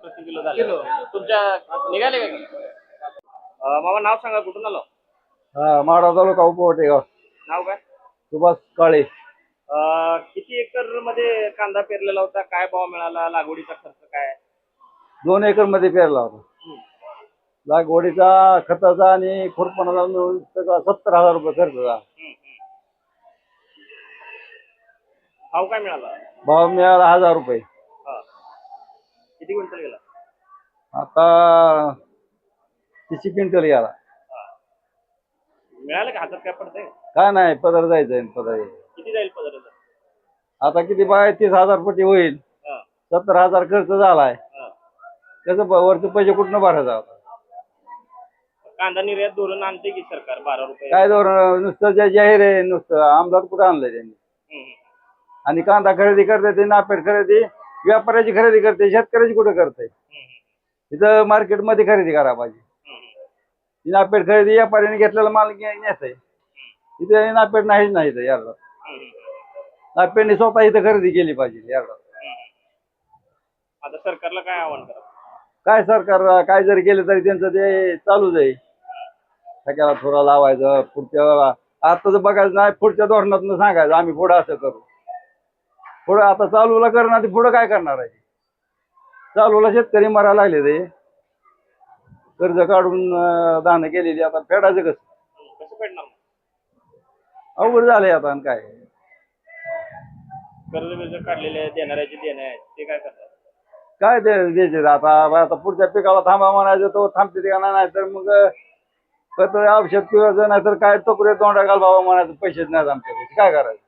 प्रति किलो झालं. तुमच्या निघाले का? मामा नाव सांगा, कुठून आलो? माढा तालुका उपवटेगाव. नाव काय? सुभाष काळे. किती एकर मध्ये कांदा पेरलेला होता? काय भाव मिळाला? लागवडीचा खर्च काय? 2 एकर मध्ये पेरला होता. लागवडीचा खताचा आणि खुरपणाचा मिळून सगळा 70,000 रुपये खर्च झाला. भाव काय मिळाला? भाव मिळाला 1000 रुपये. किती क्विंटल गेला? आता 30 क्विंटल गेला. मिळालं का? हातात काय पडतंय? काय नाही, पदर जायचंय. पदर किती जाईल पदर? आता किती बाय 30,000 पटी होईल. 70,000 खर्च झालाय. त्याचं वरचे पैसे कुठनं भरायचं आता? कांदा निर्यात धोरण आणते की सरकार 12 रुपये? काय धोरण? नुसतं जे जाहीर आहे, नुसतं आमदार कुठं आणलंय त्यांनी. आणि कांदा खरेदी करते ते नापेड खरेदी, व्यापाऱ्याची खरेदी करते, शेतकऱ्याची कुठे करते? तिथं मार्केटमध्ये खरेदी करा पाहिजे. नापेड खरेदी व्यापाऱ्याने घेतलेला माल न्यायचंय. इथे नापेड नाहीच नाही याला. नापेडने स्वतः इथं खरेदी केली पाहिजे याला. आता सरकारला काय आव्हान करा? काय सरकार काय जरी केलं तरी त्यांचं ते चालूच आहे. सगळ्याला थोडा लावायचं. पुढच्या आता जर बघायचं नाही, पुढच्या धोरणातून सांगायचं आम्ही पुढं असं करू. पुढं आता चालूला करणार, ते पुढं काय करणार आहे? चालूला शेतकरी मरायला लागले. ते कर्ज काढून दान केलेली, आता फेडायचं कसं फेडणार? अवघड झालंय आता. आणि काय कर्ज बिर्ज काढलेले देणाऱ्याचे देणे आहेत ते काय करतात? काय ते द्यायचे आता पुढच्या पिकाला थांबा म्हणायचं, तो थांबते का नाही, तर मग औषध पिवायचं, नाही तर काय तोपर्यंत तोंडा घाल बाबा म्हणायचं, पैसेच नाहीत आमच्याकडे, काय करायचं?